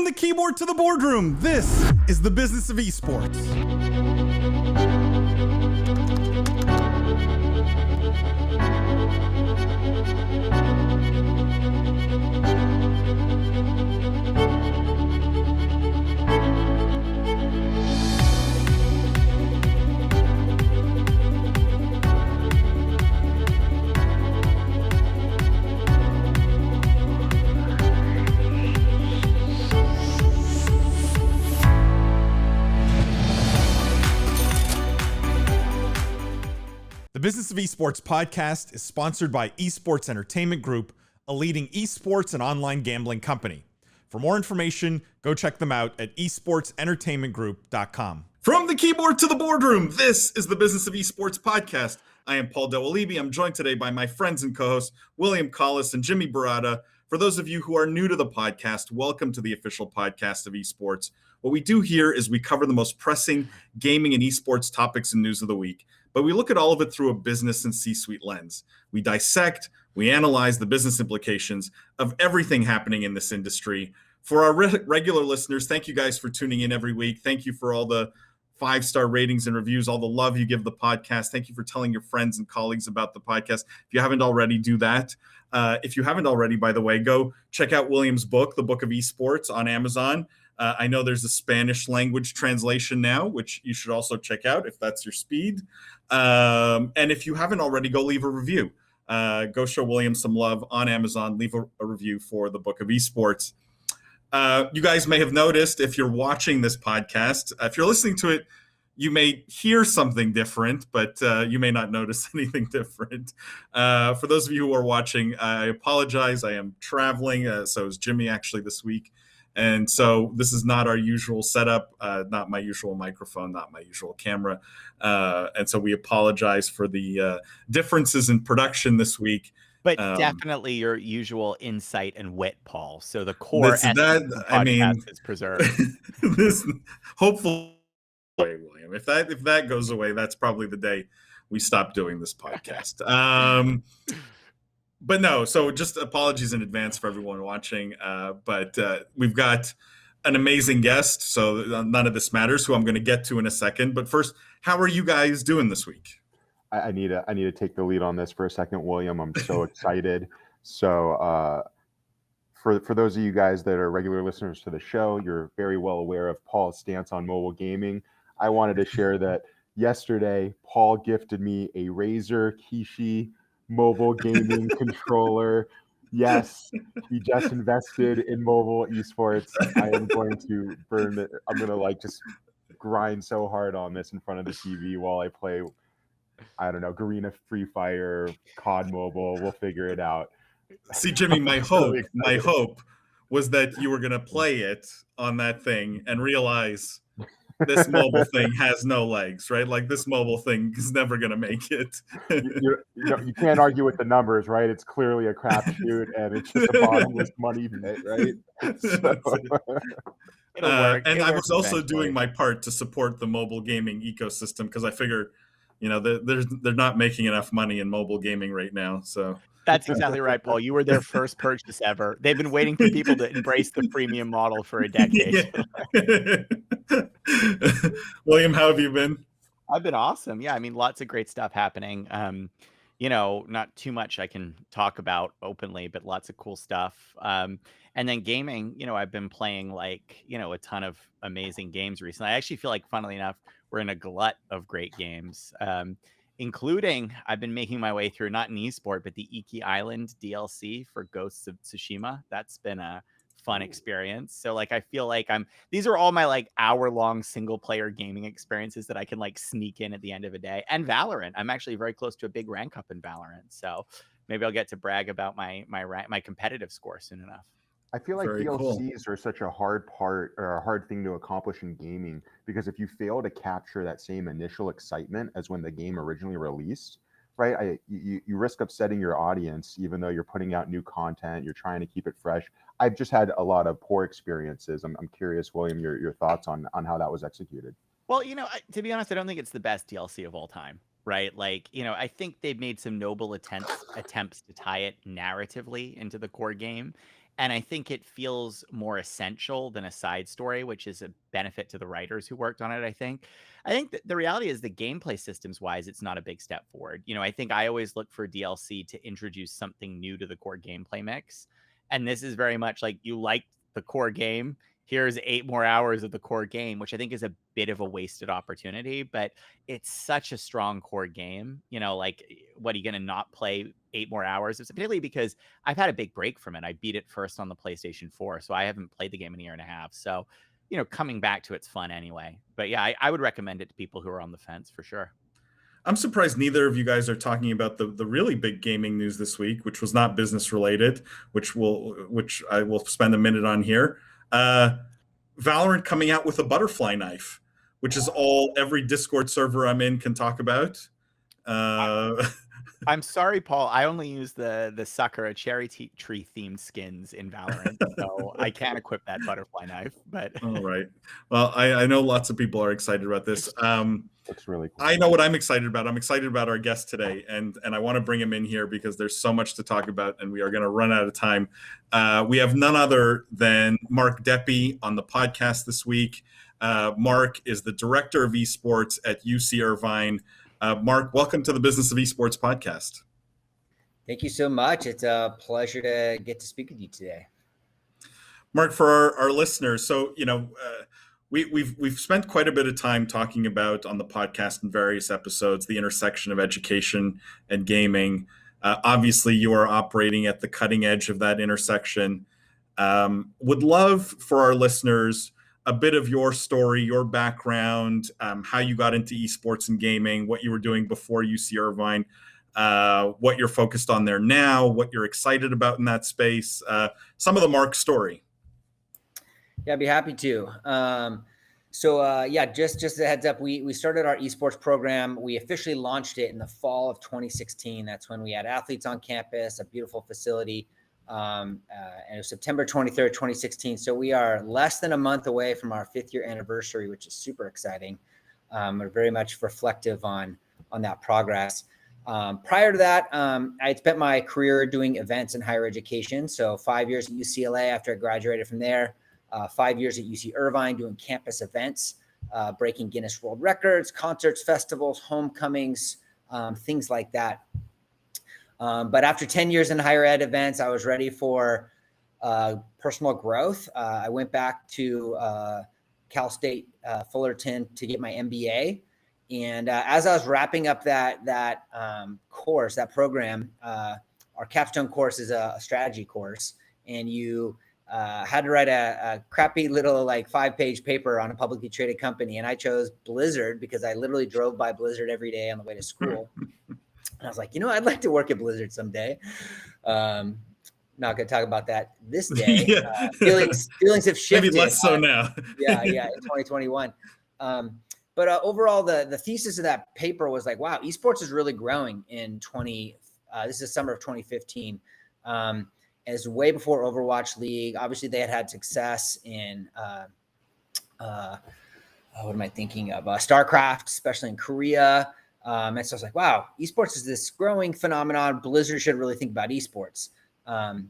From the keyboard to the boardroom, this is the business of esports. The Business of Esports podcast is sponsored by Esports Entertainment Group, a leading esports and online gambling company. For more information, go check them out at esportsentertainmentgroup.com. From the keyboard to the boardroom, this is the Business of Esports podcast. I am Paul Dewalibi. I'm joined today by my friends and co-hosts, William Collis and Jimmy Barata. For those of you who are new to the podcast, welcome to the official podcast of esports. What we do here is we cover the most pressing gaming and esports topics and news of the week, but we look at all of it through a business and C-suite lens. We dissect, we analyze the business implications of everything happening in this industry. For our regular listeners, thank you guys for tuning in every week. Thank you for all the 5-star ratings and reviews, all the love you give the podcast. Thank you for telling your friends and colleagues about the podcast. If you haven't already, do that. If you haven't already, by the way, go check out William's book, The Book of Esports, on Amazon. I know there's a Spanish language translation now, which you should also check out if that's your speed. And if you haven't already, go leave a review. Go show William some love on Amazon. Leave a review for the Book of Esports. You guys may have noticed, if you're watching this podcast, if you're listening to it, you may hear something different, but you may not notice anything different. For those of you who are watching, I apologize. I am traveling. So is Jimmy actually this week. And so this is not our usual setup, not my usual microphone, not my usual camera. And so we apologize for the differences in production this week. But definitely your usual insight and wit, Paul. So the core essence of the podcast is preserved. This hopefully, William. If that goes away, that's probably the day we stop doing this podcast. But no, so just apologies in advance for everyone watching. But we've got an amazing guest, so none of this matters, who I'm going to get to in a second. But first, how are you guys doing this week? I need to take the lead on this for a second, William. I'm so excited. So for those of you guys that are regular listeners to the show, you're very well aware of Paul's stance on mobile gaming. I wanted to share that yesterday, Paul gifted me a Razer Kishi mobile gaming controller. Yes, he just invested in mobile esports. I am going to burn it. I'm going to just grind so hard on this in front of the TV while I play, I don't know, Garena Free Fire, COD Mobile. We'll figure it out. See, Jimmy, my hope was that you were going to play it on that thing and realize this mobile thing has no legs, right? Like, this mobile thing is never going to make it. You can't argue with the numbers, right? It's clearly a crapshoot, and it's just a bottomless money pit, right? So. And I was also doing my part to support the mobile gaming ecosystem, because I figure, they're not making enough money in mobile gaming right now. So that's exactly right, Paul. You were their first purchase ever. They've been waiting for people to embrace the freemium model for a decade. Yeah. William, how have you been? I've been awesome. Yeah, I mean, lots of great stuff happening. Not too much I can talk about openly, but lots of cool stuff. And then gaming, I've been playing a ton of amazing games recently. I actually feel like, funnily enough, we're in a glut of great games, including I've been making my way through, not an esport, but the Iki Island DLC for Ghosts of Tsushima. That's been a fun experience. So I feel like these are all my hour-long single player gaming experiences that I can sneak in at the end of a day. And Valorant, I'm actually very close to a big rank up in Valorant, so maybe I'll get to brag about my competitive score soon enough. I feel like Very DLCs are such a hard part, or a hard thing to accomplish in gaming, because if you fail to capture that same initial excitement as when the game originally released, right, you risk upsetting your audience, even though you're putting out new content, you're trying to keep it fresh. I've just had a lot of poor experiences. I'm curious, William, your thoughts on how that was executed. Well, to be honest, I don't think it's the best DLC of all time. Right. I think they've made some noble attempts to tie it narratively into the core game. And I think it feels more essential than a side story, which is a benefit to the writers who worked on it, I think. I think that the reality is the gameplay systems wise, it's not a big step forward. I think I always look for DLC to introduce something new to the core gameplay mix. And this is very much like you liked the core game. Here's 8 more hours of the core game, which I think is a bit of a wasted opportunity, but it's such a strong core game. Like, what are you going to not play 8 more hours? It's particularly because I've had a big break from it. I beat it first on the PlayStation 4, so I haven't played the game in a year and a half. So, coming back to it's fun anyway. But yeah, I would recommend it to people who are on the fence for sure. I'm surprised neither of you guys are talking about the really big gaming news this week, which was not business related, which I will spend a minute on here. Valorant coming out with a butterfly knife, which is all every Discord server I'm in can talk about. I'm sorry, Paul. I only use the Sakura cherry tree themed skins in Valorant, so I can't equip that butterfly knife. But all right. Well, I know lots of people are excited about this. Looks really cool. I know what I'm excited about. I'm excited about our guest today, and I want to bring him in here because there's so much to talk about, and we are going to run out of time. We have none other than Mark Deppe on the podcast this week. Mark is the director of esports at UC-Irvine. Mark, welcome to the Business of Esports podcast. Thank you so much. It's a pleasure to get to speak with you today. Mark, for our listeners, so we've spent quite a bit of time talking about on the podcast in various episodes the intersection of education and gaming. Obviously, you are operating at the cutting edge of that intersection. Would love for our listeners a bit of your story, your background, how you got into esports and gaming, what you were doing before UC-Irvine, what you're focused on there now, what you're excited about in that space, some of the Mark story. Yeah, I'd be happy to. Just a heads up, we started our esports program. We officially launched it in the fall of 2016. That's when we had athletes on campus, a beautiful facility. And it was September 23rd, 2016. So we are less than a month away from our 5th year anniversary, which is super exciting. We're very much reflective on that progress. Prior to that, I spent my career doing events in higher education. So 5 years at UCLA after I graduated from there, 5 years at UC-Irvine doing campus events, breaking Guinness World Records, concerts, festivals, homecomings, things like that. But after 10 years in higher ed events, I was ready for personal growth. I went back to Cal State Fullerton to get my MBA. And as I was wrapping up that course, that program, our capstone course is a strategy course. And you had to write a crappy little 5-page paper on a publicly traded company. And I chose Blizzard because I literally drove by Blizzard every day on the way to school. And I was like, I'd like to work at Blizzard someday. Not going to talk about that this day. Yeah. Feelings have shifted. Maybe less so now. in 2021. But overall, the thesis of that paper was like, wow, esports is really growing in this is summer of 2015. As way before Overwatch League. Obviously, they had success in what am I thinking of? StarCraft, especially in Korea. And so I was like, wow, esports is this growing phenomenon. Blizzard should really think about esports. And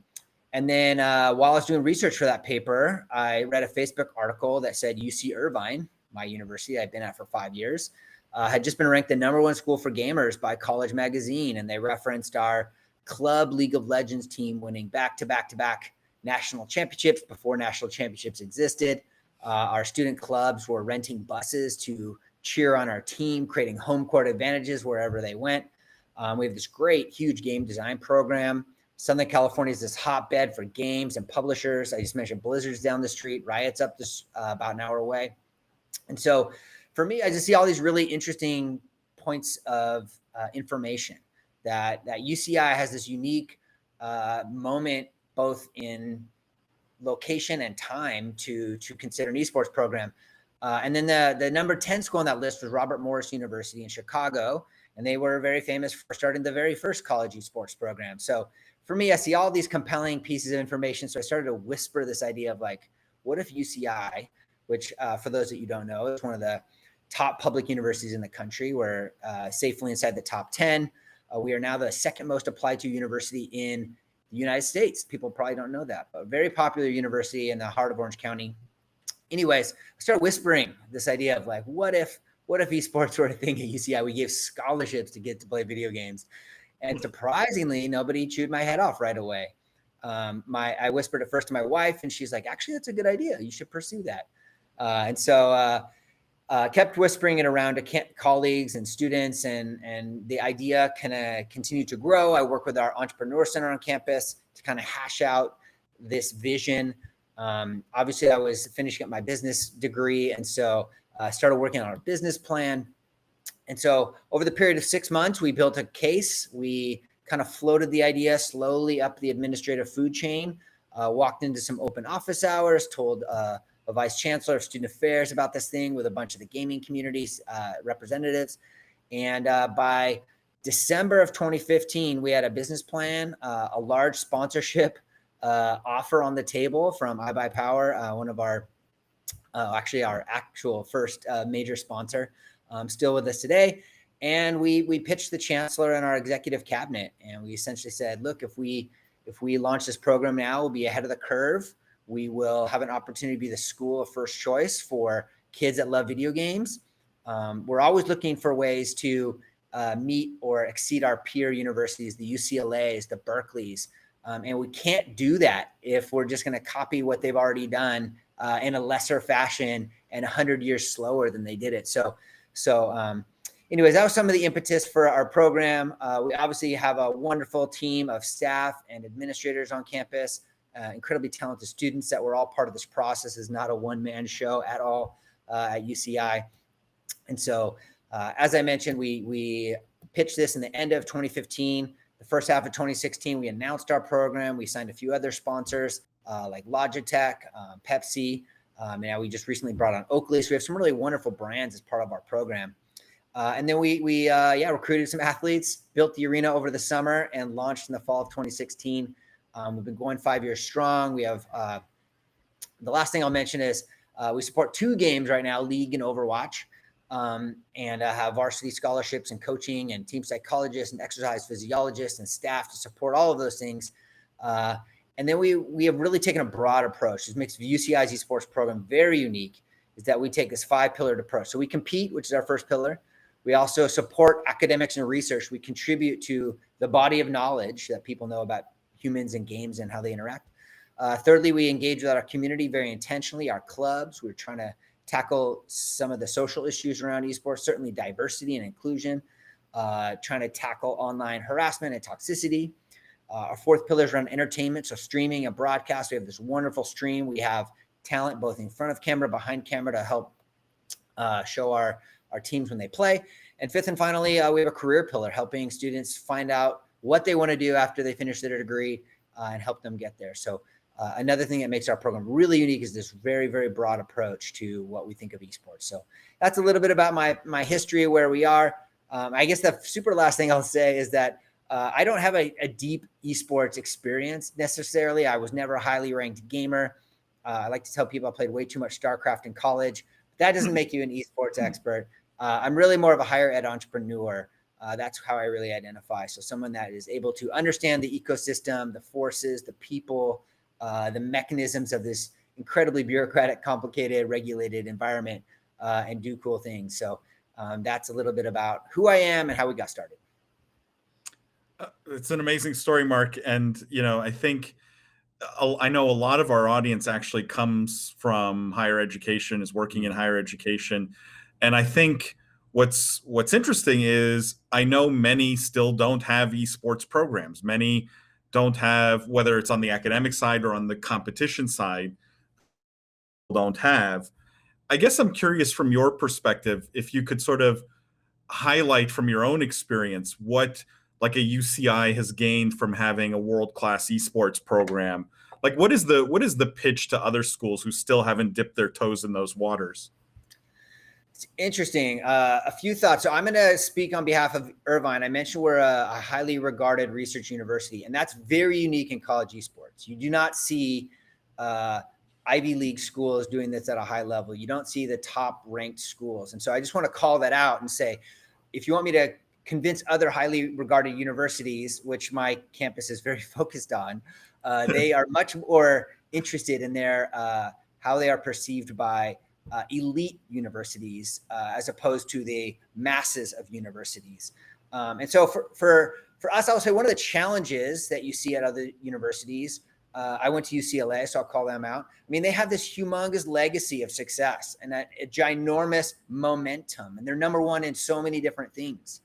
then while I was doing research for that paper, I read a Facebook article that said UC-Irvine, my university I've been at for 5 years, had just been ranked the #1 school for gamers by College Magazine. And they referenced our club League of Legends team winning back-to-back national championships before national championships existed. Our student clubs were renting buses to cheer on our team, creating home court advantages wherever they went. We have this great, huge game design program. Southern California is this hotbed for games and publishers. I just mentioned Blizzard's down the street, Riot's up this about an hour away. And so for me, I just see all these really interesting points of information that UCI has this unique moment, both in location and time to consider an esports program. And then the number 10 school on that list was Robert Morris University in Chicago. And they were very famous for starting the very first college esports program. So for me, I see all these compelling pieces of information. So I started to whisper this idea of what if UCI, which for those that you don't know, is one of the top public universities in the country. We're safely inside the top 10. We are now the second most applied to university in the United States. People probably don't know that, but a very popular university in the heart of Orange County. Anyways, I started whispering this idea of like, what if esports were a thing at UCI? We gave scholarships to get to play video games. And surprisingly, nobody chewed my head off right away. I whispered it first to my wife, and she's like, actually, that's a good idea. You should pursue that. And so kept whispering it around to colleagues and students, and the idea kind of continued to grow. I work with our Entrepreneur Center on campus to kind of hash out this vision. Obviously, I was finishing up my business degree, and so I started working on our business plan. And so over the period of 6 months, we built a case. We kind of floated the idea slowly up the administrative food chain, walked into some open office hours, told a vice chancellor of student affairs about this thing with a bunch of the gaming community's representatives. And by December of 2015, we had a business plan, a large sponsorship offer on the table from iBuyPower, one of our actual first major sponsor, still with us today. And we pitched the chancellor and our executive cabinet, and we essentially said, look, if we launch this program now, we'll be ahead of the curve. We will have an opportunity to be the school of first choice for kids that love video games. We're always looking for ways to meet or exceed our peer universities, the UCLAs, the Berkeleys. And we can't do that if we're just going to copy what they've already done in a lesser fashion and 100 years slower than they did it. So anyways, that was some of the impetus for our program. We obviously have a wonderful team of staff and administrators on campus, incredibly talented students that were all part of this process. It's not a one-man show at all at UCI. And so, as I mentioned, we pitched this in the end of 2015. The first half of 2016, we announced our program. We signed a few other sponsors like Logitech, Pepsi. Now we just recently brought on Oakley. So we have some really wonderful brands as part of our program. And then we recruited some athletes, built the arena over the summer, and launched in the fall of 2016. We've been going 5 years strong. We have the last thing I'll mention is we support 2 games right now, League and Overwatch, and have varsity scholarships and coaching and team psychologists and exercise physiologists and staff to support all of those things. And then we have really taken a broad approach. This makes UCI's esports program very unique, is that we take this 5-pillared approach. So we compete, which is our first pillar. We also support academics and research. We contribute to the body of knowledge that people know about humans and games and how they interact. Thirdly, we engage with our community very intentionally, our clubs. We're trying to tackle some of the social issues around esports, certainly diversity and inclusion, trying to tackle online harassment and toxicity. Our 4th pillar is around entertainment, so streaming and broadcast. We have this wonderful stream. We have talent both in front of camera, behind camera to help show our teams when they play. And 5th and finally, we have a career pillar, helping students find out what they want to do after they finish their degree and help them get there. So another thing that makes our program really unique is this very, very broad approach to what we think of esports. So that's a little bit about my history of where we are. I guess the super last thing I'll say is that I don't have a deep esports experience necessarily. I was never a highly ranked gamer. I like to tell people I played way too much StarCraft in college. But that doesn't make you an esports expert. I'm really more of a higher ed entrepreneur. That's how I really identify. So someone that is able to understand the ecosystem, the forces, the people, the mechanisms of this incredibly bureaucratic, complicated, regulated environment, and do cool things. So that's a little bit about who I am and how we got started. It's an amazing story, Mark. And, I think I know a lot of our audience actually comes from higher education, is working in higher education. And I think what's interesting is I know many still don't have esports programs. Many don't have, whether it's on the academic side or on the competition side, don't have. I guess I'm curious from your perspective, if you could sort of highlight from your own experience what like a UCI has gained from having a world-class esports program. Like what is the pitch to other schools who still haven't dipped their toes in those waters? It's interesting. A few thoughts. So I'm going to speak on behalf of Irvine. I mentioned we're a highly regarded research university, and that's very unique in college esports. You do not see Ivy League schools doing this at a high level. You don't see the top ranked schools. And so I just want to call that out and say, if you want me to convince other highly regarded universities, which my campus is very focused on. They are much more interested in their how they are perceived by elite universities as opposed to the masses of universities. And so for us, I would say one of the challenges that you see at other universities, I went to UCLA, so I'll call them out. I mean, they have this humongous legacy of success and a ginormous momentum, and they're number one in so many different things.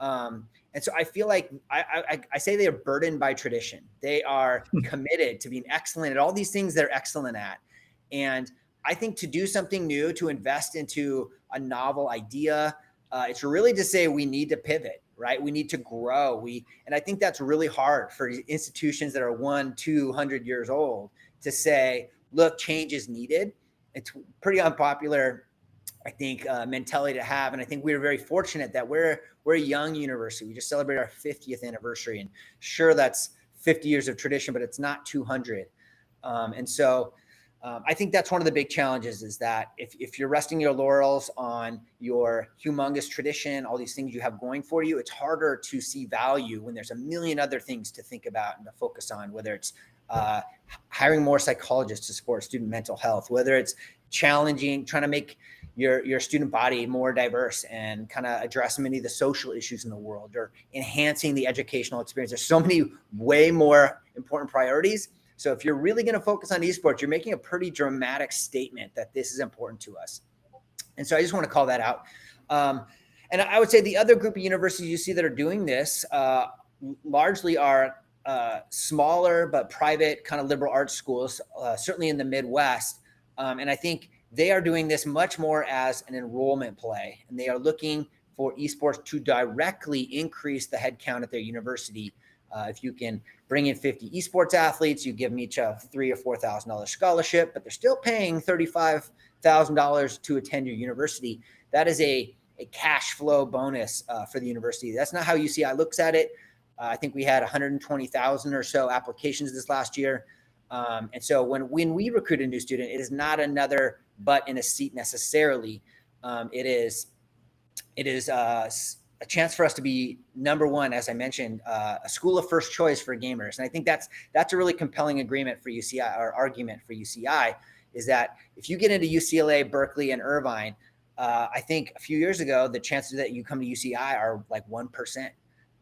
And so I feel like I say they are burdened by tradition. They are committed to being excellent at all these things they're excellent at. And I think to do something new, to invest into a novel idea, it's really to say we need to pivot, right? We need to grow. And I think that's really hard for institutions that are 100-200 years old to say, look, change is needed. It's pretty unpopular, I think, mentality to have. And I think we're very fortunate that we're a young university. We just celebrated our 50th anniversary, and sure, that's 50 years of tradition, but it's not 200. And so I think that's one of the big challenges is that if you're resting your laurels on your humongous tradition, all these things you have going for you, it's harder to see value when there's a million other things to think about and to focus on, whether it's hiring more psychologists to support student mental health, whether it's trying to make your student body more diverse and kind of address many of the social issues in the world, or enhancing the educational experience. There's so many way more important priorities. So if you're really going to focus on esports, you're making a pretty dramatic statement that this is important to us. And so I just want to call that out. And I would say the other group of universities you see that are doing this largely are smaller but private kind of liberal arts schools, certainly in the Midwest. And I think they are doing this much more as an enrollment play, and they are looking for esports to directly increase the headcount at their university. If you can bring in 50 esports athletes, you give them each a $3,000 or $4,000 scholarship, but they're still paying $35,000 to attend your university. That is a cash flow bonus for the university. That's not how UCI looks at it. I think we had 120,000 or so applications this last year. And so when we recruit a new student, it is not another butt in a seat necessarily. It is a chance for us to be number one, as I mentioned, a school of first choice for gamers. And I think that's a really compelling agreement for UCI, or argument for UCI, is that if you get into UCLA, Berkeley, and Irvine, I think a few years ago, the chances that you come to UCI are like 1%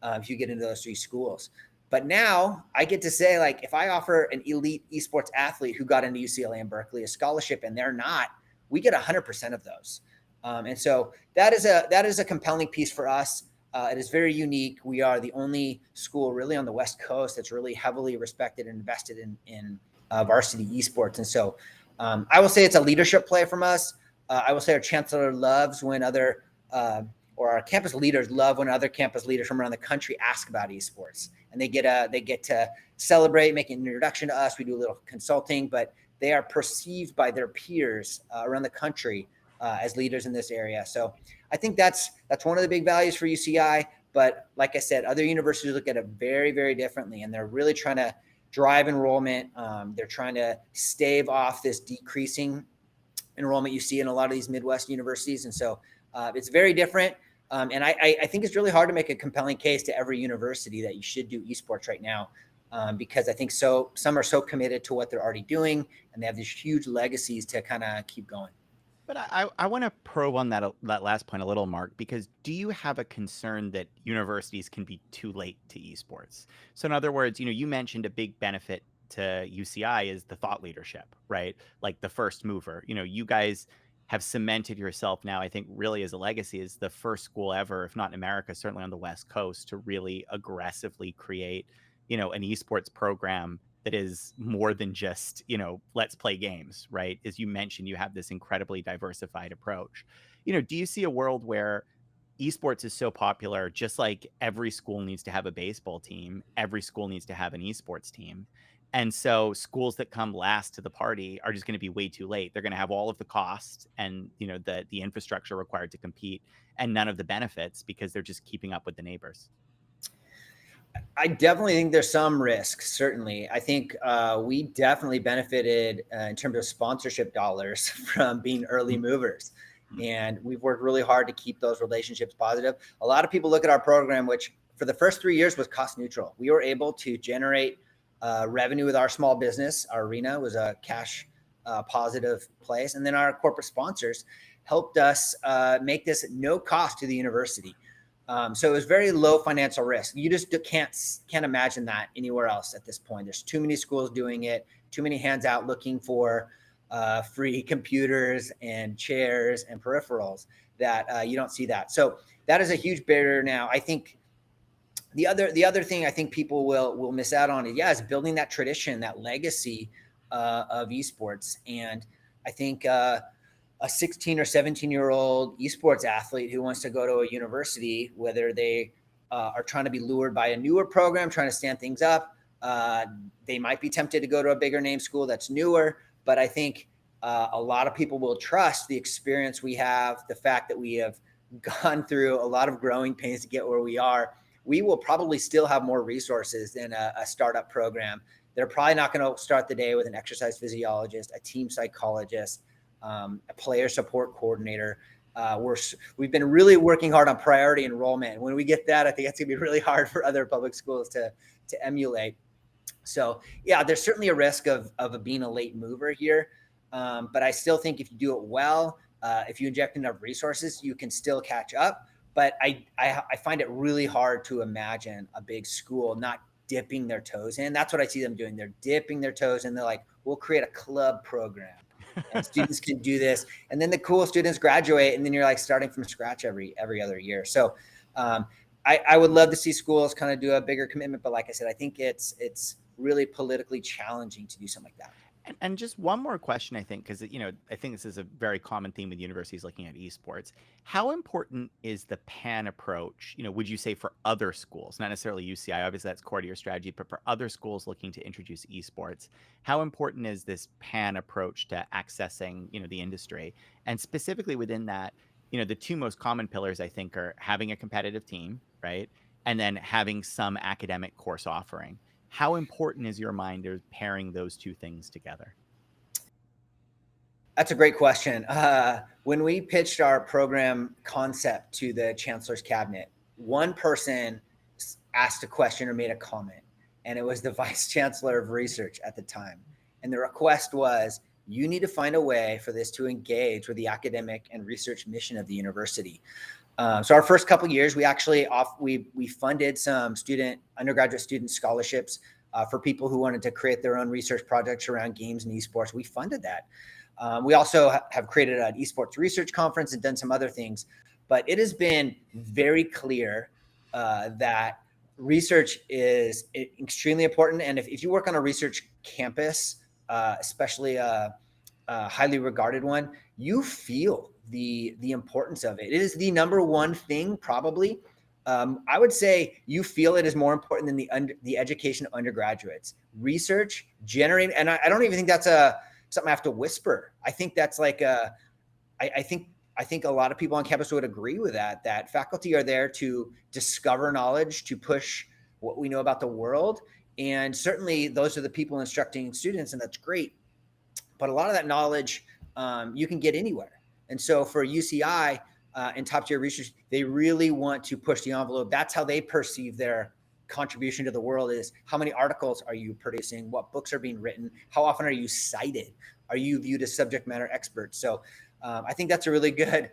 if you get into those three schools. But now I get to say, like, if I offer an elite esports athlete who got into UCLA and Berkeley a scholarship and they're not, we get 100% of those. And so that is a compelling piece for us. It is very unique. We are the only school really on the West Coast that's really heavily respected and invested in varsity esports. And so I will say it's a leadership play from us. I will say our chancellor loves when or our campus leaders love when other campus leaders from around the country ask about esports, and they get to celebrate, make an introduction to us. We do a little consulting, but they are perceived by their peers around the country as leaders in this area. So I think that's one of the big values for UCI. But like I said, other universities look at it very, very differently, and they're really trying to drive enrollment. They're trying to stave off this decreasing enrollment you see in a lot of these Midwest universities. And so it's very different. And I think it's really hard to make a compelling case to every university that you should do esports right now, because I think some are so committed to what they're already doing, and they have these huge legacies to kind of keep going. But I want to probe on that last point a little, Mark, because do you have a concern that universities can be too late to esports? So in other words, you mentioned a big benefit to UCI is the thought leadership, right? Like the first mover. You guys have cemented yourself now, I think, really as a legacy, as the first school ever, if not in America, certainly on the West Coast, to really aggressively create, an esports program that is more than just, let's play games, right? As you mentioned, you have this incredibly diversified approach. Do you see a world where esports is so popular, just like every school needs to have a baseball team, every school needs to have an esports team? And so schools that come last to the party are just going to be way too late. They're going to have all of the costs and, the infrastructure required to compete, and none of the benefits because they're just keeping up with the neighbors. I definitely think there's some risk. Certainly. I think we definitely benefited in terms of sponsorship dollars from being early movers. And we've worked really hard to keep those relationships positive. A lot of people look at our program, which for the first 3 years was cost neutral. We were able to generate revenue with our small business. Our arena was a cash positive place. And then our corporate sponsors helped us make this no cost to the university. So it was very low financial risk. You just can't imagine that anywhere else at this point. There's too many schools doing it, too many hands out looking for free computers and chairs and peripherals that you don't see that. So that is a huge barrier now. I think the other thing I think people will miss out on is building that tradition, that legacy of esports. And I think a 16 or 17-year-old esports athlete who wants to go to a university, whether they are trying to be lured by a newer program, trying to stand things up, they might be tempted to go to a bigger name school that's newer. But I think a lot of people will trust the experience we have, the fact that we have gone through a lot of growing pains to get where we are. We will probably still have more resources than a startup program. They're probably not going to start the day with an exercise physiologist, a team psychologist, a player support coordinator. We've been really working hard on priority enrollment. When we get that, I think that's going to be really hard for other public schools to emulate. So yeah, there's certainly a risk of being a late mover here. But I still think if you do it well, if you inject enough resources, you can still catch up. But I find it really hard to imagine a big school not dipping their toes in. That's what I see them doing. They're dipping their toes in. They're like, we'll create a club program and students can do this. And then the cool students graduate, and then you're like starting from scratch every other year. So I would love to see schools kind of do a bigger commitment. But like I said, I think it's really politically challenging to do something like that. And just one more question, I think, because, I think this is a very common theme with universities looking at esports. How important is the pan approach, would you say, for other schools, not necessarily UCI, obviously that's core to your strategy, but for other schools looking to introduce esports, how important is this pan approach to accessing, the industry? And specifically within that, the two most common pillars, I think, are having a competitive team, right? And then having some academic course offering. How important is your mind of pairing those two things together? That's a great question. When we pitched our program concept to the chancellor's cabinet, one person asked a question or made a comment, and it was the vice chancellor of research at the time. And the request was, you need to find a way for this to engage with the academic and research mission of the university. So our first couple of years, we actually we funded some undergraduate student scholarships for people who wanted to create their own research projects around games and esports. We funded that. We also have created an esports research conference and done some other things. But it has been very clear that research is extremely important. And if you work on a research campus, especially a highly regarded one, you feel the importance of it. It is the number one thing, probably. I would say you feel it is more important than the education of undergraduates. Research, generating, and I don't even think that's something I have to whisper. I think that's like I think a lot of people on campus would agree with that faculty are there to discover knowledge, to push what we know about the world. And certainly those are the people instructing students, and that's great. But a lot of that knowledge you can get anywhere. And so for UCI and top tier research, they really want to push the envelope. That's how they perceive their contribution to the world, is how many articles are you producing? What books are being written? How often are you cited? Are you viewed as subject matter experts? So I think that's a really good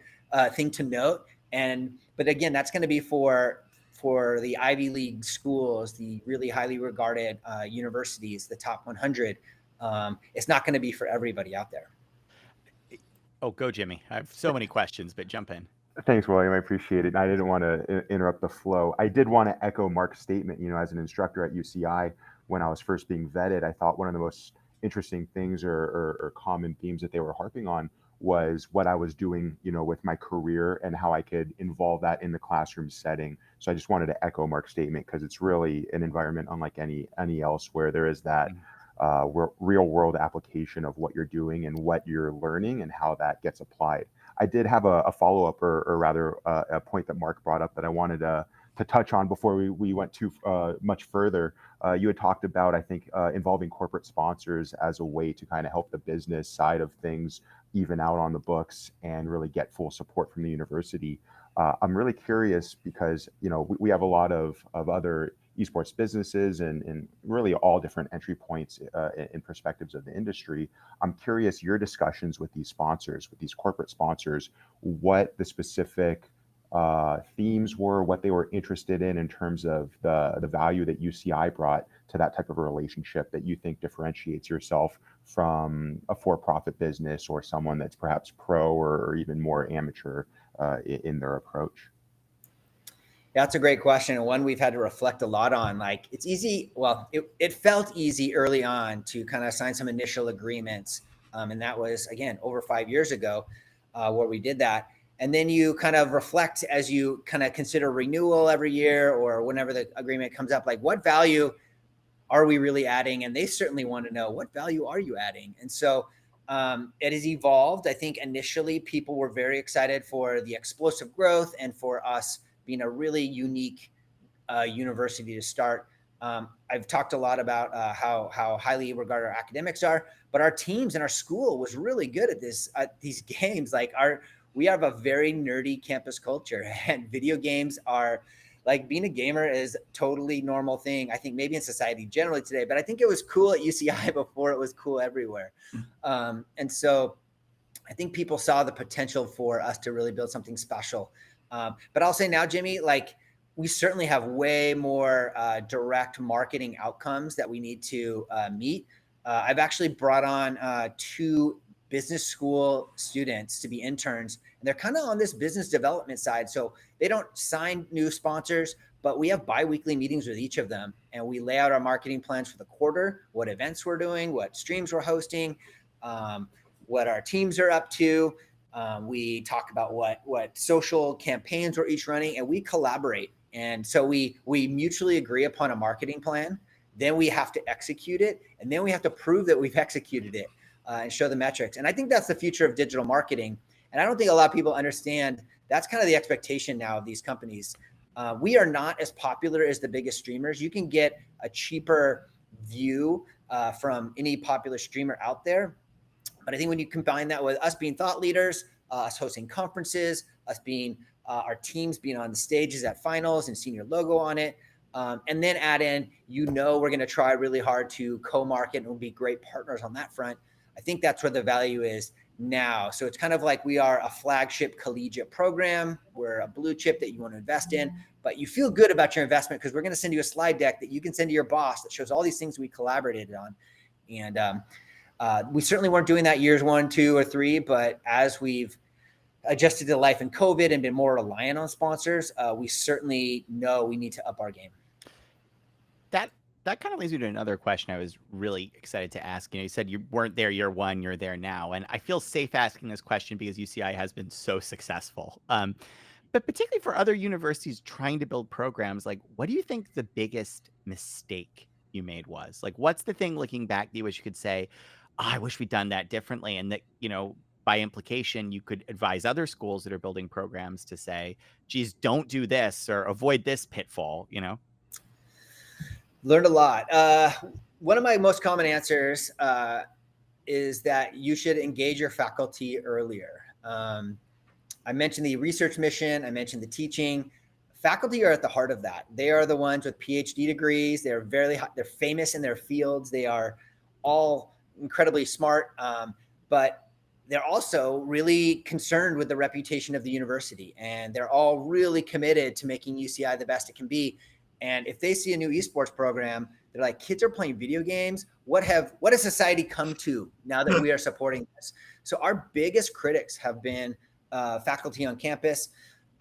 thing to note. But again, that's going to be for the Ivy League schools, the really highly regarded universities, the top 100. It's not going to be for everybody out there. Oh, go, Jimmy. I have so many questions, but jump in. Thanks, William. I appreciate it. And I didn't want to interrupt the flow. I did want to echo Mark's statement. As an instructor at UCI, when I was first being vetted, I thought one of the most interesting things or common themes that they were harping on was what I was doing, with my career and how I could involve that in the classroom setting. So I just wanted to echo Mark's statement, because it's really an environment unlike any else, where there is that real world application of what you're doing and what you're learning and how that gets applied. I did have a follow-up or rather a point that Mark brought up that I wanted to touch on before we went too much further. You had talked about, I think, involving corporate sponsors as a way to kind of help the business side of things even out on the books and really get full support from the university. I'm really curious because, we have a lot of other esports businesses and really all different entry points and perspectives of the industry. I'm curious your discussions with these sponsors, with these corporate sponsors, what the specific themes were, what they were interested in terms of the value that UCI brought to that type of a relationship that you think differentiates yourself from a for-profit business or someone that's perhaps pro or even more amateur in their approach. Yeah, that's a great question, and one we've had to reflect a lot on. Like, it's easy. Well, it felt easy early on to kind of sign some initial agreements, and that was, again, over 5 years ago, where we did that. And then you kind of reflect as you kind of consider renewal every year or whenever the agreement comes up, like, what value are we really adding? And they certainly want to know, what value are you adding? And so it has evolved. I think initially people were very excited for the explosive growth and for us being a really unique university to start. I've talked a lot about how highly regarded our academics are, but our teams and our school was really good at these games. Like, we have a very nerdy campus culture, and video games are, like, being a gamer is a totally normal thing, I think, maybe in society generally today, but I think it was cool at UCI before it was cool everywhere. And so I think people saw the potential for us to really build something special. But I'll say now, Jimmy, like, we certainly have way more direct marketing outcomes that we need to meet. I've actually brought on 2 business school students to be interns, and they're kind of on this business development side. So they don't sign new sponsors, but we have bi-weekly meetings with each of them, and we lay out our marketing plans for the quarter, what events we're doing, what streams we're hosting, what our teams are up to. We talk about what social campaigns we're each running, and we collaborate. And so we mutually agree upon a marketing plan. Then we have to execute it, and then we have to prove that we've executed it and show the metrics. And I think that's the future of digital marketing. And I don't think a lot of people understand that's kind of the expectation now of these companies. We are not as popular as the biggest streamers. You can get a cheaper view from any popular streamer out there. But I think when you combine that with us being thought leaders, us hosting conferences, us being our teams being on the stages at finals and senior logo on it, and then add in, we're going to try really hard to co-market and we'll be great partners on that front. I think that's where the value is now. So it's kind of like we are a flagship collegiate program. We're a blue chip that you want to invest in, but you feel good about your investment because we're going to send you a slide deck that you can send to your boss that shows all these things we collaborated on. And we certainly weren't doing that years 1, 2, or 3, but as we've adjusted to life in COVID and been more reliant on sponsors, we certainly know we need to up our game. That kind of leads me to another question I was really excited to ask. You said you weren't there year 1, you're there now. And I feel safe asking this question because UCI has been so successful. But particularly for other universities trying to build programs, like, what do you think the biggest mistake you made was? Like, what's the thing looking back that you wish you could say, I wish we'd done that differently? And that, by implication, you could advise other schools that are building programs to say, geez, don't do this or avoid this pitfall, Learned a lot. One of my most common answers is that you should engage your faculty earlier. I mentioned the research mission. I mentioned the teaching. Faculty are at the heart of that. They are the ones with PhD degrees. They're they're famous in their fields. They are all incredibly smart, but they're also really concerned with the reputation of the university, and they're all really committed to making UCI the best it can be. And if they see a new esports program, they're like, kids are playing video games. What has society come to now that we are supporting this? So our biggest critics have been faculty on campus.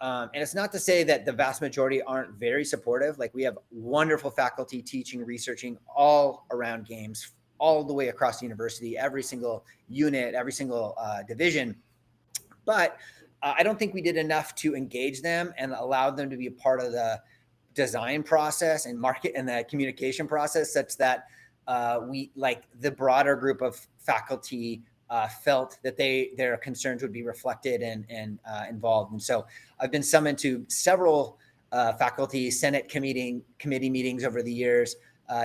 And it's not to say that the vast majority aren't very supportive. Like, we have wonderful faculty teaching, researching all around games, all the way across the university, every single unit, every single division. But I don't think we did enough to engage them and allow them to be a part of the design process and market and the communication process, such that we, like, the broader group of faculty felt that their concerns would be reflected and involved. And so I've been summoned to several faculty Senate committee meetings over the years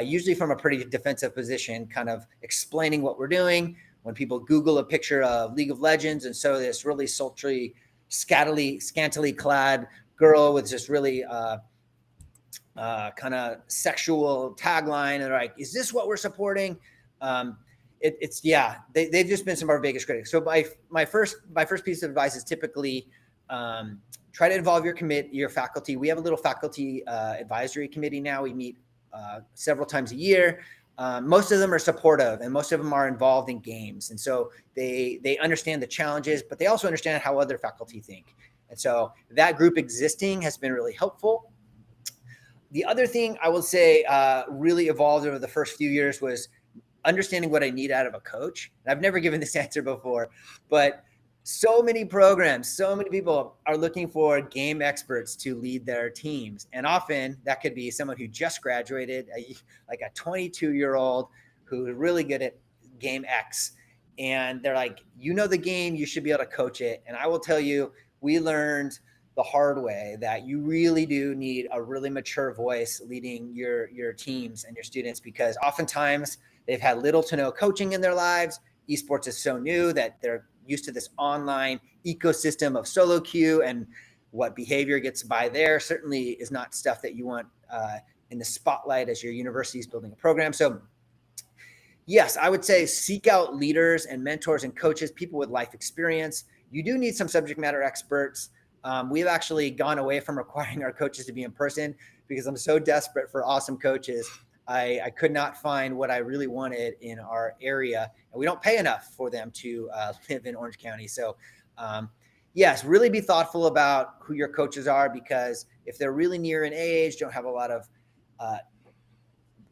usually from a pretty defensive position, kind of explaining what we're doing. When people Google a picture of League of Legends, and so this really sultry, scantily clad girl with just really kind of sexual tagline, and they're like, is this what we're supporting? They've just been some of our biggest critics. So my first piece of advice is typically try to involve your faculty. We have a little faculty advisory committee now. We meet several times a year. Most of them are supportive, and most of them are involved in games. And so they understand the challenges, but they also understand how other faculty think. And so that group existing has been really helpful. The other thing I will say really evolved over the first few years was understanding what I need out of a coach. And I've never given this answer before, but so many programs, so many people are looking for game experts to lead their teams. And often that could be someone who just graduated, like a 22-year-old who is really good at game X. And they're like, you know the game, you should be able to coach it. And I will tell you, we learned the hard way that you really do need a really mature voice leading your teams and your students, because oftentimes they've had little to no coaching in their lives. Esports is so new that they're used to this online ecosystem of solo queue, and what behavior gets by there certainly is not stuff that you want in the spotlight as your university is building a program. So yes, I would say seek out leaders and mentors and coaches, people with life experience. You do need some subject matter experts. We've actually gone away from requiring our coaches to be in person because I'm so desperate for awesome coaches. I could not find what I really wanted in our area, and we don't pay enough for them to live in Orange County. So yes, really be thoughtful about who your coaches are, because if they're really near in age, don't have a lot of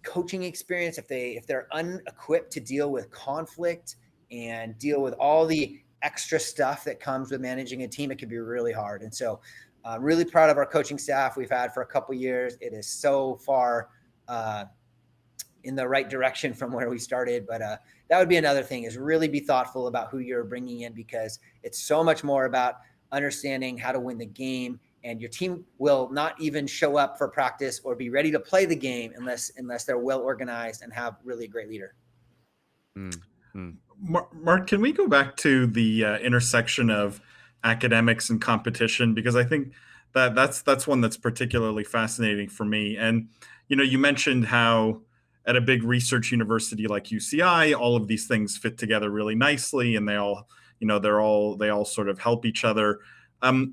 coaching experience, if they're unequipped to deal with conflict and deal with all the extra stuff that comes with managing a team, it can be really hard. And so I'm really proud of our coaching staff we've had for a couple of years. It is so far in the right direction from where we started. But that would be another thing, is really be thoughtful about who you're bringing in, because it's so much more about understanding how to win the game. And your team will not even show up for practice or be ready to play the game unless they're well organized and have really a great leader. Mm-hmm. Mark, can we go back to the intersection of academics and competition? Because I think that's one that's particularly fascinating for me. And, you mentioned how at a big research university like UCI, all of these things fit together really nicely, and they all sort of help each other.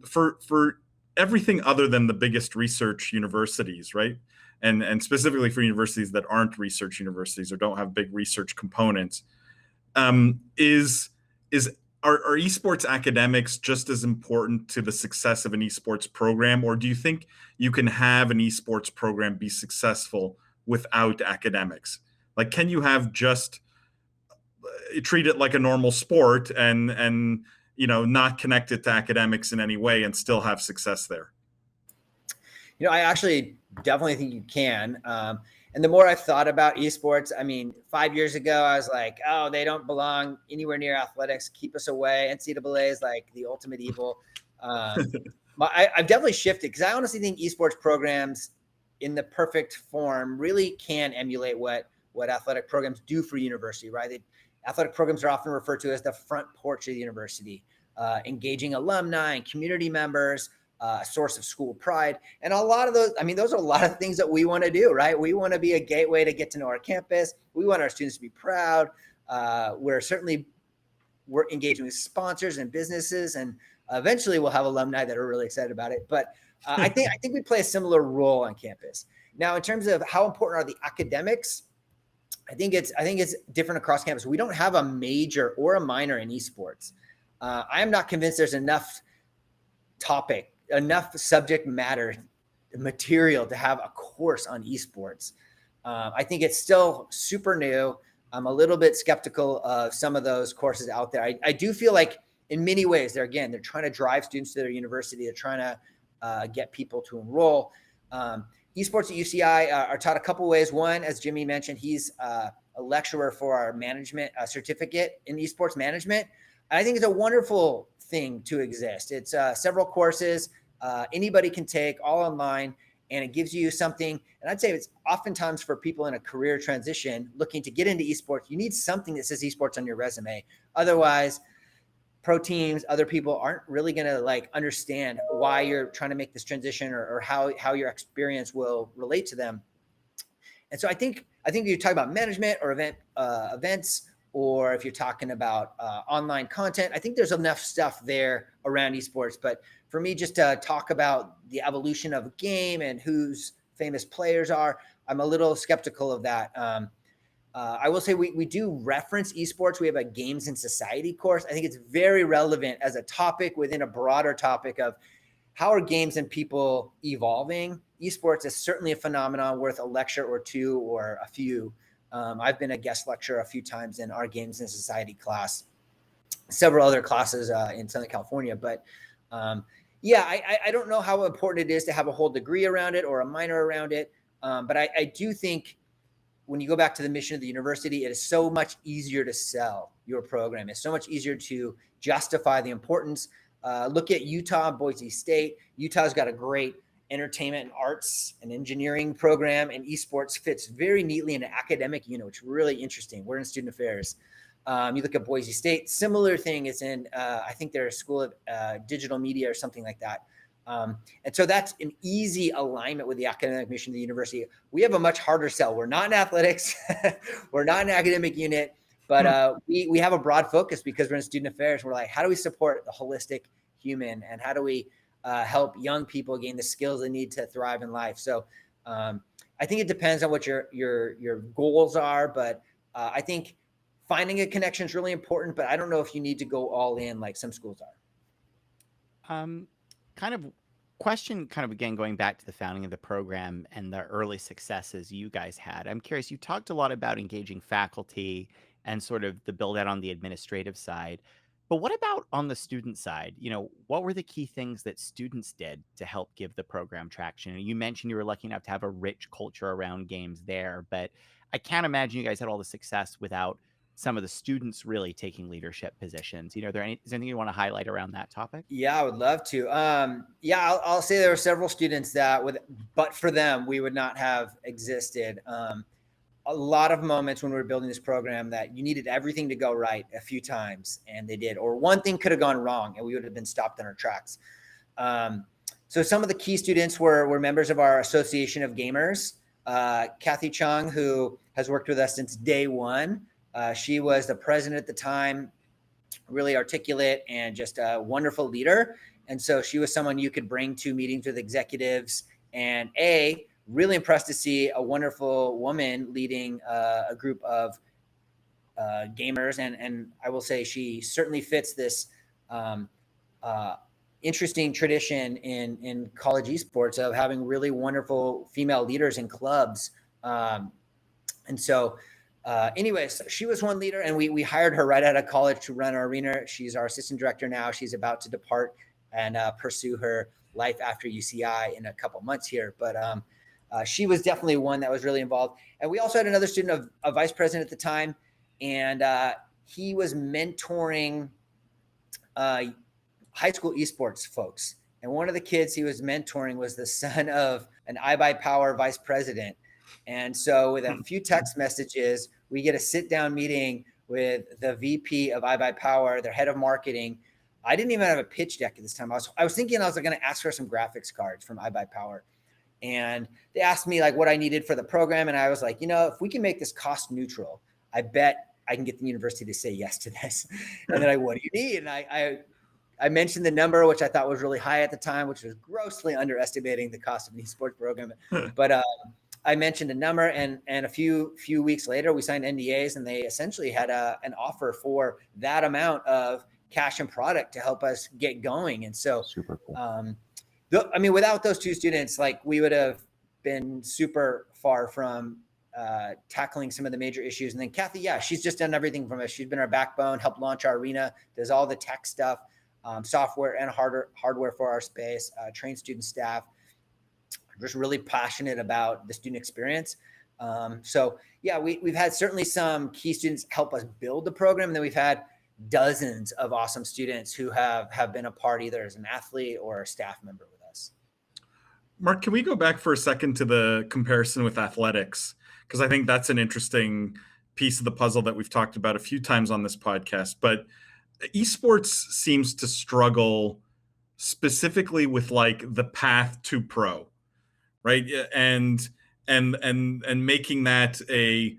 For everything other than the biggest research universities, right? And specifically for universities that aren't research universities or don't have big research components, are esports academics just as important to the success of an esports program, or do you think you can have an esports program be successful without academics? Like, can you have just treat it like a normal sport and not connect it to academics in any way and still have success there? I actually definitely think you can. And the more I've thought about esports, 5 years ago, I was like, oh, they don't belong anywhere near athletics. Keep us away. NCAA is like the ultimate evil. I've definitely shifted, because I honestly think esports programs in the perfect form really can emulate what athletic programs do for university, right? Athletic programs are often referred to as the front porch of the university, engaging alumni and community members, a source of school pride. And a lot of those, those are a lot of things that we want to do, right? We want to be a gateway to get to know our campus. We want our students to be proud. We're engaging with sponsors and businesses, and eventually we'll have alumni that are really excited about it. But I think we play a similar role on campus. Now, in terms of how important are the academics, I think it's different across campus. We don't have a major or a minor in esports. I am not convinced there's enough subject matter material to have a course on esports. I think it's still super new. I'm a little bit skeptical of some of those courses out there. I do feel like in many ways, they're trying to drive students to their university. They're trying to get people to enroll. Esports at UCI are taught a couple ways. One, as Jimmy mentioned, he's a lecturer for our management certificate in esports management. And I think it's a wonderful thing to exist. It's several courses anybody can take, all online. and it gives you something. And I'd say it's oftentimes for people in a career transition looking to get into esports, you need something that says esports on your resume. Otherwise, pro teams, other people aren't really going to like understand why you're trying to make this transition, or how your experience will relate to them. And so I think you talk about management or events, or if you're talking about online content, I think there's enough stuff there around esports. But for me, just to talk about the evolution of a game and whose famous players are, I'm a little skeptical of that. I will say we do reference esports. We have a games and society course. I think it's very relevant as a topic within a broader topic of how are games and people evolving. Esports is certainly a phenomenon worth a lecture or two or a few. I've been a guest lecturer a few times in our games and society class, several other classes in Southern California. But I don't know how important it is to have a whole degree around it or a minor around it. But I do think when you go back to the mission of the university, it is so much easier to sell your program. It's so much easier to justify the importance. Look at Utah, Boise State. Utah's got a great entertainment and arts and engineering program, and esports fits very neatly in an academic unit, which is really interesting. We're in student affairs. You look at Boise State, similar thing is in, I think they're a school of digital media or something like that. And so that's an easy alignment with the academic mission of the university. We have a much harder sell. We're not in athletics. We're not an academic unit, but we have a broad focus because we're in student affairs. We're like, how do we support the holistic human, and how do we help young people gain the skills they need to thrive in life? So I think it depends on what your goals are, but I think finding a connection is really important, but I don't know if you need to go all in like some schools are. Kind of again, going back to the founding of the program and the early successes you guys had. I'm curious, you talked a lot about engaging faculty and sort of the build out on the administrative side. But what about on the student side? What were the key things that students did to help give the program traction? And you mentioned you were lucky enough to have a rich culture around games there, but I can't imagine you guys had all the success without some of the students really taking leadership positions. Is there anything you want to highlight around that topic? Yeah, I would love to. I'll say there were several students that but for them, we would not have existed. A lot of moments when we were building this program that you needed everything to go right a few times, and they did, or one thing could have gone wrong and we would have been stopped in our tracks. So some of the key students were members of our Association of Gamers. Kathy Chung, who has worked with us since day one. She was the president at the time, really articulate and just a wonderful leader. And so she was someone you could bring to meetings with executives, and really impressed to see a wonderful woman leading a group of gamers. And I will say she certainly fits this interesting tradition in college esports of having really wonderful female leaders in clubs. Anyways, she was one leader, and we hired her right out of college to run our arena. She's our assistant director now. She's about to depart and pursue her life after UCI in a couple months here. But she was definitely one that was really involved. And we also had another student, a vice president at the time, and he was mentoring high school esports folks. And one of the kids he was mentoring was the son of an iBuyPower vice president. And so with a few text messages, we get a sit-down meeting with the VP of iBuyPower, their head of marketing. I didn't even have a pitch deck at this time. I was thinking I was going to ask for some graphics cards from iBuyPower. And they asked me like what I needed for the program. And I was like, if we can make this cost neutral, I bet I can get the university to say yes to this. And then what do you need? And I mentioned the number, which I thought was really high at the time, which was grossly underestimating the cost of an esports program. But I mentioned a number, and a few weeks later, we signed NDAs, and they essentially had an offer for that amount of cash and product to help us get going. And so, super cool. Without those two students, like we would have been super far from tackling some of the major issues. And then Kathy, she's just done everything from us. She's been our backbone, helped launch our arena, does all the tech stuff, software and hardware for our space, train student staff. Just really passionate about the student experience. We've had certainly some key students help us build the program. And then we've had dozens of awesome students who have been a part either as an athlete or a staff member with us. Mark, can we go back for a second to the comparison with athletics? Because I think that's an interesting piece of the puzzle that we've talked about a few times on this podcast. But esports seems to struggle specifically with like the path to pro, right? And making that a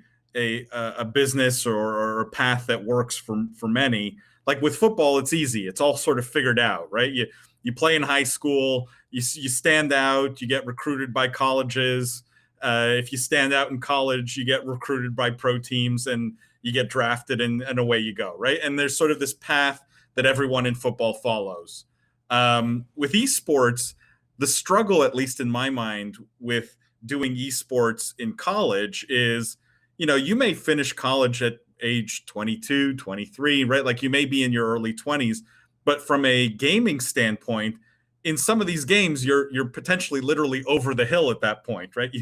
business or a path that works for many. Like with football, it's easy. It's all sort of figured out, right? You play in high school, you stand out, you get recruited by colleges. If you stand out in college, you get recruited by pro teams and you get drafted and away you go, right? And there's sort of this path that everyone in football follows. With esports, the struggle, at least in my mind, with doing esports in college is, you may finish college at age 22, 23, right? Like you may be in your early 20s, but from a gaming standpoint, in some of these games, you're potentially literally over the hill at that point, right?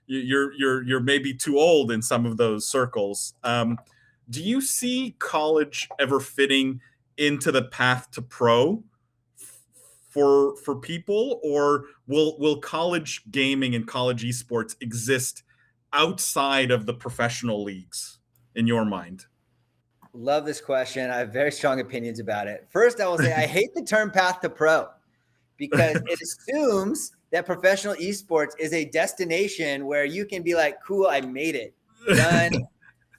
You're maybe too old in some of those circles. Do you see college ever fitting into the path to pro for people, or will college gaming and college esports exist outside of the professional leagues in your mind? Love this question. I have very strong opinions about it. First, I will say I hate the term path to pro because it assumes that professional esports is a destination where you can be like, cool, I made it. Done.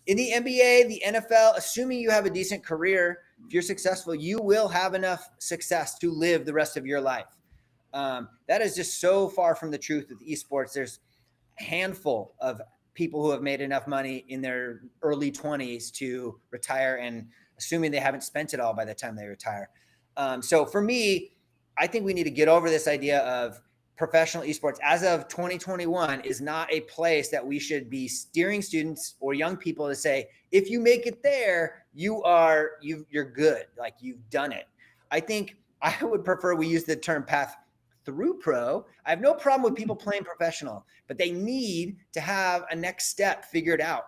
In the NBA, the NFL, assuming you have a decent career, if you're successful, you will have enough success to live the rest of your life. That is just so far from the truth with esports. There's a handful of people who have made enough money in their early 20s to retire, and assuming they haven't spent it all by the time they retire. So for me, I think we need to get over this idea of professional esports as of 2021 is not a place that we should be steering students or young people to say, if you make it there, you're good. Like you've done it. I think I would prefer we use the term path through pro. I have no problem with people playing professional, but they need to have a next step figured out.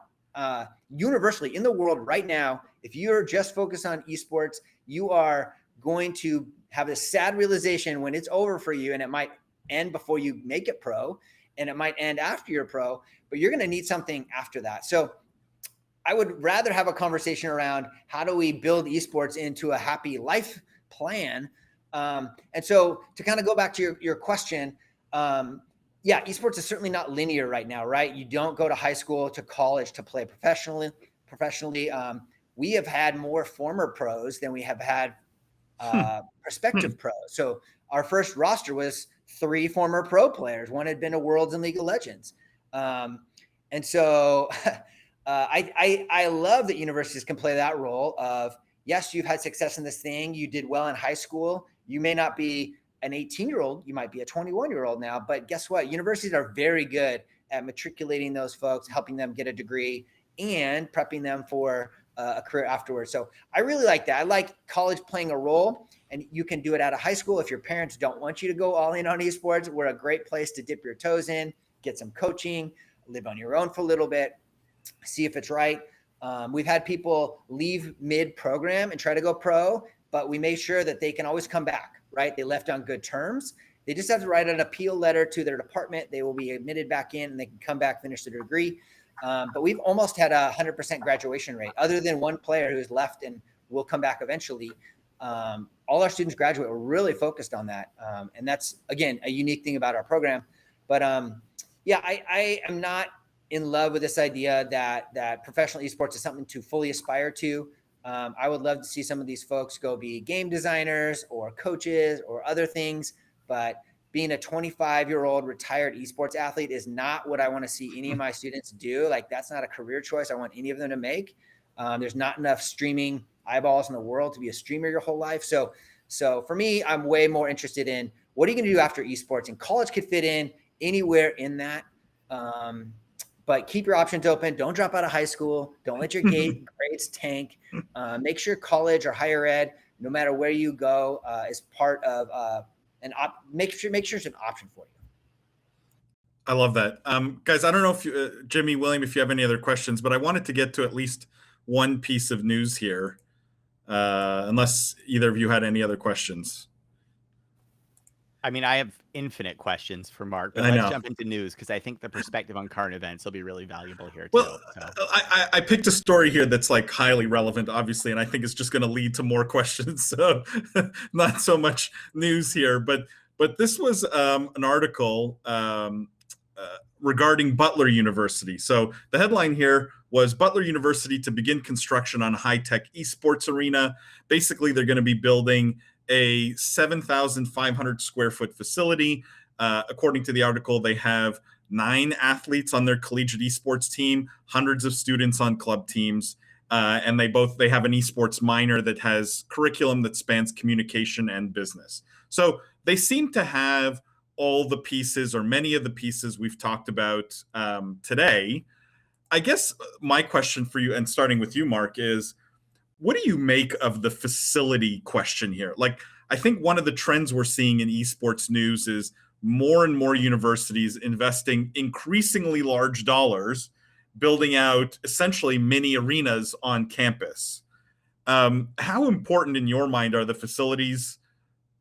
Universally in the world right now, if you're just focused on esports, you are going to have this sad realization when it's over for you, and it might end before you make it pro, and it might end after you're pro, but you're going to need something after that. So I would rather have a conversation around how do we build esports into a happy life plan. And so to kind of go back to your question, esports is certainly not linear right now, right? You don't go to high school to college to play professionally. We have had more former pros than we have had prospective pros. So our first roster was 3 former pro players. One had been a Worlds and League of Legends. And so I love that universities can play that role of, yes, you've had success in this thing. You did well in high school. You may not be an 18-year-old. You might be a 21-year-old now. But guess what? Universities are very good at matriculating those folks, helping them get a degree, and prepping them for a career afterwards. So I really like that. I like college playing a role, and you can do it out of high school. If your parents don't want you to go all in on esports, we're a great place to dip your toes in, get some coaching, live on your own for a little bit, see if it's right. We've had people leave mid-program and try to go pro, but we made sure that they can always come back, right? They left on good terms. They just have to write an appeal letter to their department. They will be admitted back in, and they can come back, finish their degree. But we've almost had a 100% graduation rate, other than one player who's left and will come back eventually. All our students graduate. We're really focused on that. And that's, again, a unique thing about our program. But I am not in love with this idea that professional esports is something to fully aspire to. I would love to see some of these folks go be game designers or coaches or other things, but being a 25-year-old retired esports athlete is not what I want to see any of my students do. Like, that's not a career choice I want any of them to make. There's not enough streaming eyeballs in the world to be a streamer your whole life. So for me, I'm way more interested in what are you going to do after esports, and college could fit in anywhere in that. But keep your options open. Don't drop out of high school. Don't let your grades tank. Make sure college or higher ed, no matter where you go, is part of make sure it's an option for you. I love that. Guys, I don't know if you, Jimmy, William, if you have any other questions, but I wanted to get to at least one piece of news here, unless either of you had any other questions. I mean, I have infinite questions for Mark, but I let's know. jump into news because I think the perspective on current events will be really valuable here too. Well, So. I picked a story here that's like highly relevant, obviously, and I think it's just going to lead to more questions. So not so much news here, but this was an article regarding Butler University. So the headline here was Butler University to begin construction on high-tech esports arena. Basically, they're going to be building a 7,500 square foot facility. According to the article, they have 9 athletes on their collegiate esports team, hundreds of students on club teams, and they have an esports minor that has curriculum that spans communication and business. So they seem to have all the pieces, or many of the pieces we've talked about today. I guess my question for you, and starting with you, Mark, is what do you make of the facility question here? Like, I think one of the trends we're seeing in esports news is more and more universities investing increasingly large dollars building out essentially mini arenas on campus. How important in your mind are the facilities?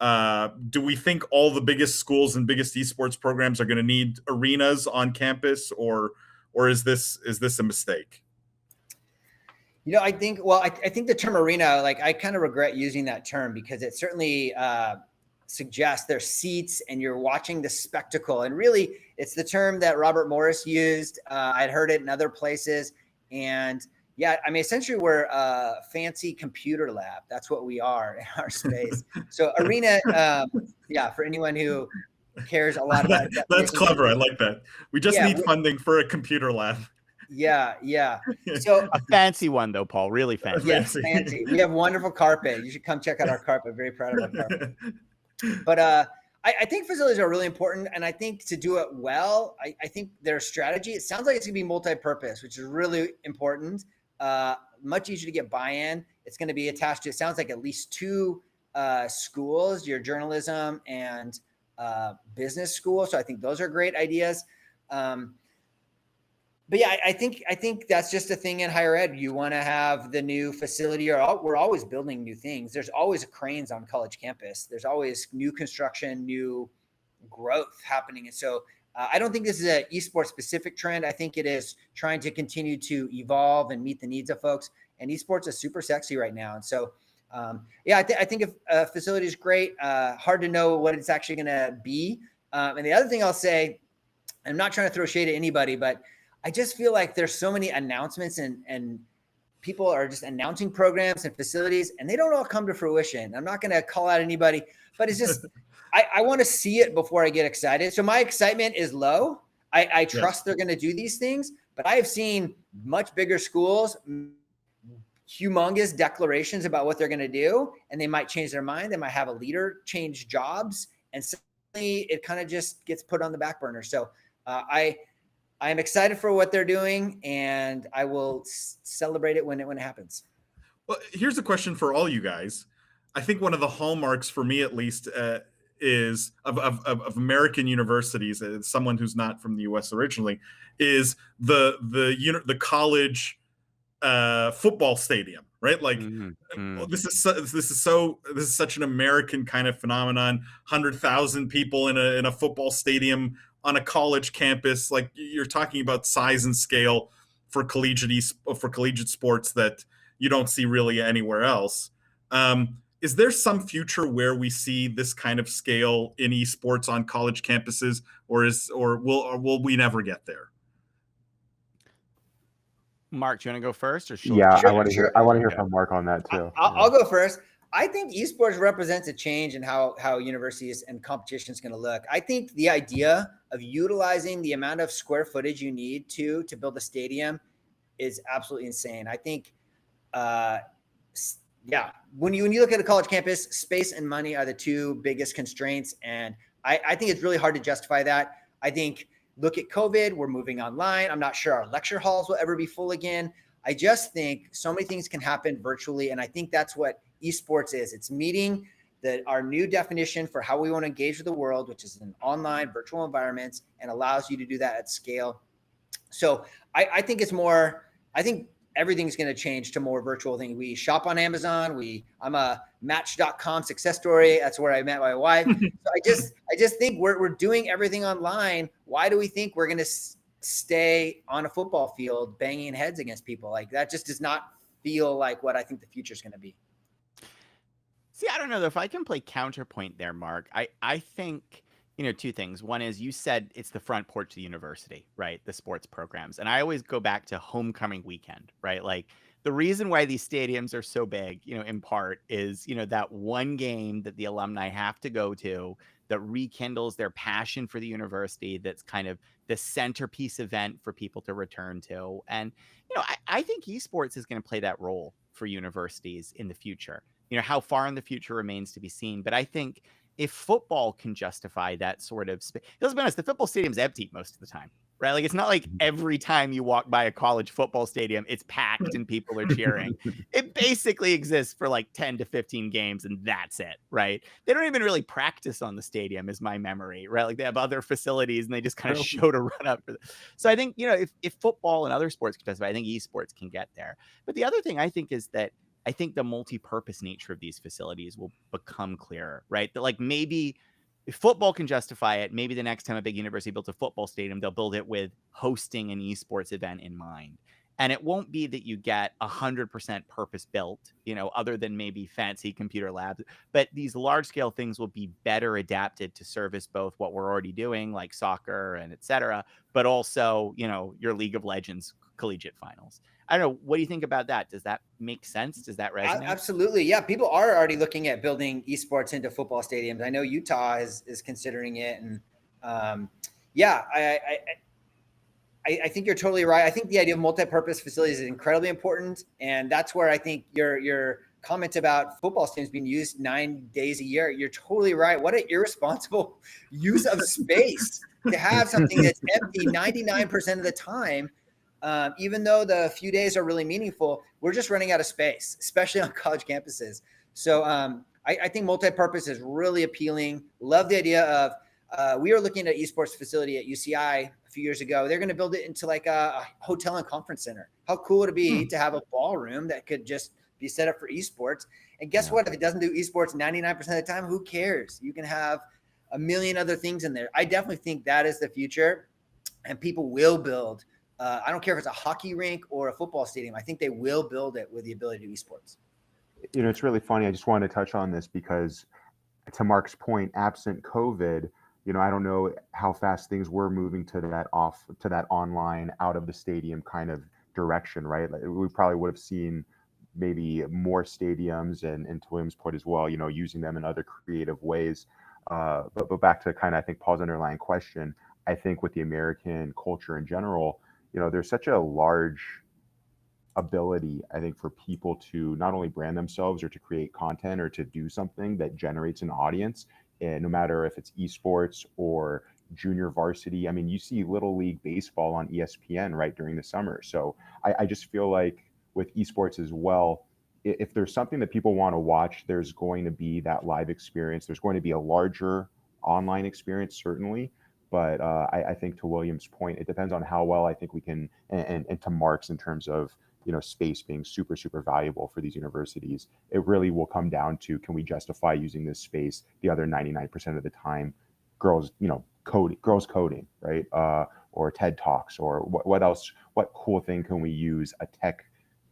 Do we think all the biggest schools and biggest esports programs are going to need arenas on campus, or is this a mistake? I think the term arena, like, I kind of regret using that term because it certainly suggests there's seats and you're watching the spectacle. And really, it's the term that Robert Morris used. I'd heard it in other places. And yeah, I mean, essentially we're a fancy computer lab. That's what we are in our space. So arena, for anyone who cares a lot about it. That's clever. I like that. We just need funding for a computer lab. Yeah. So a fancy one though, Paul, really fancy. Yes, fancy. We have wonderful carpet. You should come check out our carpet. Very proud of our carpet. But I think facilities are really important. And I think to do it well, I think their strategy, it sounds like it's going to be multi-purpose, which is really important. Much easier to get buy-in. It's going to be attached to, it sounds like, at least 2 schools, your journalism and business school. So I think those are great ideas. But yeah, I think that's just a thing in higher ed. You want to have the new facility, or we're always building new things. There's always cranes on college campus. There's always new construction, new growth happening. And so I don't think this is an esports specific trend. I think it is trying to continue to evolve and meet the needs of folks. And esports is super sexy right now. And so, I think if a facility is great, hard to know what it's actually going to be. And the other thing I'll say, I'm not trying to throw shade at anybody, but I just feel like there's so many announcements and people are just announcing programs and facilities, and they don't all come to fruition. I'm not going to call out anybody, but it's just, I want to see it before I get excited. So my excitement is low. I trust they're going to do these things, but I have seen much bigger schools, humongous declarations about what they're going to do, and they might change their mind. They might have a leader change jobs, and suddenly it kind of just gets put on the back burner. So I'm excited for what they're doing, and I will celebrate it when it happens. Well, here's a question for all you guys. I think one of the hallmarks, for me at least, is of American universities, as someone who's not from the U.S. originally, is the college football stadium, right? Like this is such an American kind of phenomenon. 100,000 people in a football stadium on a college campus. Like, you're talking about size and scale for collegiate sports that you don't see really anywhere else. Is there some future where we see this kind of scale in esports on college campuses, or will we never get there? Mark, do you want to go first, or Yeah, Sure, I want to hear. sure. I want to hear from Mark on that too. I'll go first. I think esports represents a change in how universities and competition is going to look. I think the idea of utilizing the amount of square footage you need to build a stadium is absolutely insane. I think, when you look at a college campus, space and money are the 2 biggest constraints, and I think it's really hard to justify that. I think, look at COVID, we're moving online. I'm not sure our lecture halls will ever be full again. I just think so many things can happen virtually, and I think that's what esports is. It's meeting our new definition for how we want to engage with the world, which is an online virtual environments, and allows you to do that at scale. So I think it's more, I think everything's going to change to more virtual things. We shop on Amazon. I'm a Match.com success story. That's where I met my wife. So I just think we're doing everything online. Why do we think we're going to stay on a football field banging heads against people? Like, that just does not feel like what I think the future is going to be. See, I don't know though, if I can play counterpoint there, Mark. I think, two things. One is, you said it's the front porch of the university, right? The sports programs. And I always go back to homecoming weekend, right? Like, the reason why these stadiums are so big, in part is, that one game that the alumni have to go to that rekindles their passion for the university. That's kind of the centerpiece event for people to return to. And, I think esports is going to play that role for universities in the future. How far in the future remains to be seen. But I think if football can justify that sort of space, let's be honest, the football stadium's empty most of the time, right? Like, it's not like every time you walk by a college football stadium, it's packed and people are cheering. It basically exists for like 10 to 15 games and that's it, right? They don't even really practice on the stadium, is my memory, right? Like, they have other facilities and they just kind of show to run up for So I think, if football and other sports can justify, I think esports can get there. But the other thing I think is that I think the multi-purpose nature of these facilities will become clearer, right? That, like, maybe if football can justify it, maybe the next time a big university builds a football stadium, they'll build it with hosting an esports event in mind. And it won't be that you get 100% purpose built, other than maybe fancy computer labs, but these large scale things will be better adapted to service both what we're already doing, like soccer and et cetera, but also, your League of Legends collegiate finals. I don't know. What do you think about that? Does that make sense? Does that resonate? Absolutely. Yeah. People are already looking at building esports into football stadiums. I know Utah is considering it. And I think you're totally right. I think the idea of multi-purpose facilities is incredibly important. And that's where I think your comment about football stadiums being used 9 days a year, you're totally right. What an irresponsible use of space to have something that's empty 99% of the time. Even though the few days are really meaningful, we're just running out of space, especially on college campuses. So I think multi-purpose is really appealing. Love the idea of, we were looking at an esports facility at UCI a few years ago. They're going to build it into like a hotel and conference center. How cool would it be to have a ballroom that could just be set up for esports? And guess what? If it doesn't do esports 99% of the time, who cares? You can have a million other things in there. I definitely think that is the future, and people will build. I don't care if it's a hockey rink or a football stadium. I think they will build it with the ability to do esports. It's really funny. I just wanted to touch on this because, to Mark's point, absent COVID, I don't know how fast things were moving to that online, out of the stadium kind of direction, right? Like, we probably would have seen maybe more stadiums, and to William's point as well, using them in other creative ways. But back to kind of, I think, Paul's underlying question, I think with the American culture in general, there's such a large ability, I think, for people to not only brand themselves or to create content or to do something that generates an audience, and no matter if it's esports or junior varsity. I mean, you see Little League baseball on ESPN right during the summer. So I just feel like with esports as well, if there's something that people want to watch, there's going to be that live experience. There's going to be a larger online experience, certainly. But I think, to William's point, it depends on how well I think we can, and to Mark's, in terms of, space being super, super valuable for these universities. It really will come down to, can we justify using this space the other 99% of the time? Girls coding, right? Or TED Talks, or what else? What cool thing can we use a tech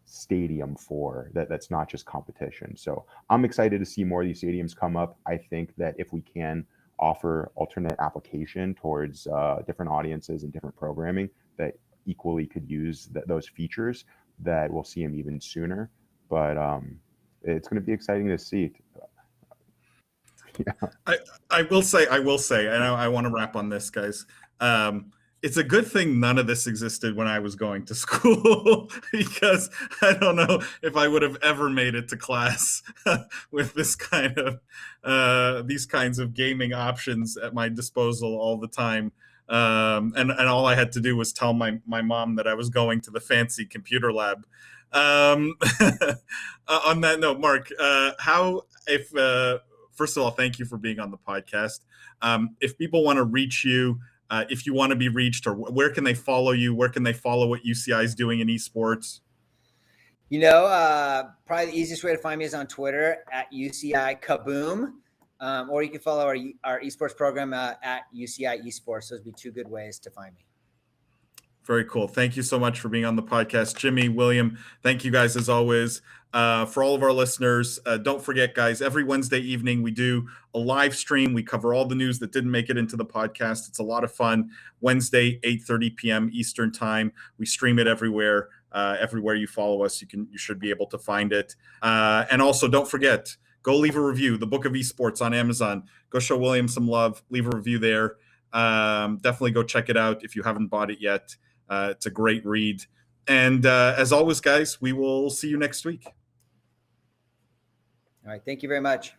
stadium for that's not just competition? So I'm excited to see more of these stadiums come up. I think that if we can offer alternate application towards different audiences and different programming that equally could use those features, that we'll see them even sooner. But it's going to be exciting to see. Yeah. I will say, and I want to wrap on this, guys. It's a good thing none of this existed when I was going to school, because I don't know if I would have ever made it to class with this kind of these kinds of gaming options at my disposal all the time. And all I had to do was tell my mom that I was going to the fancy computer lab. On that note, Mark, first of all, thank you for being on the podcast. If people want to reach you, if you want to be reached, or where can they follow you? Where can they follow what UCI is doing in esports? Probably the easiest way to find me is on Twitter at UCI Kaboom, or you can follow our esports program at UCI Esports. Those would be two good ways to find me. Very cool. Thank you so much for being on the podcast. Jimmy, William, thank you guys as always. For all of our listeners, don't forget, guys, every Wednesday evening we do a live stream. We cover all the news that didn't make it into the podcast. It's a lot of fun. Wednesday, 8:30 p.m. Eastern time. We stream it everywhere. Everywhere you follow us, you should be able to find it. And also, don't forget, go leave a review. The Book of Esports on Amazon. Go show William some love. Leave a review there. Definitely go check it out if you haven't bought it yet. It's a great read. And as always, guys, we will see you next week. All right. Thank you very much.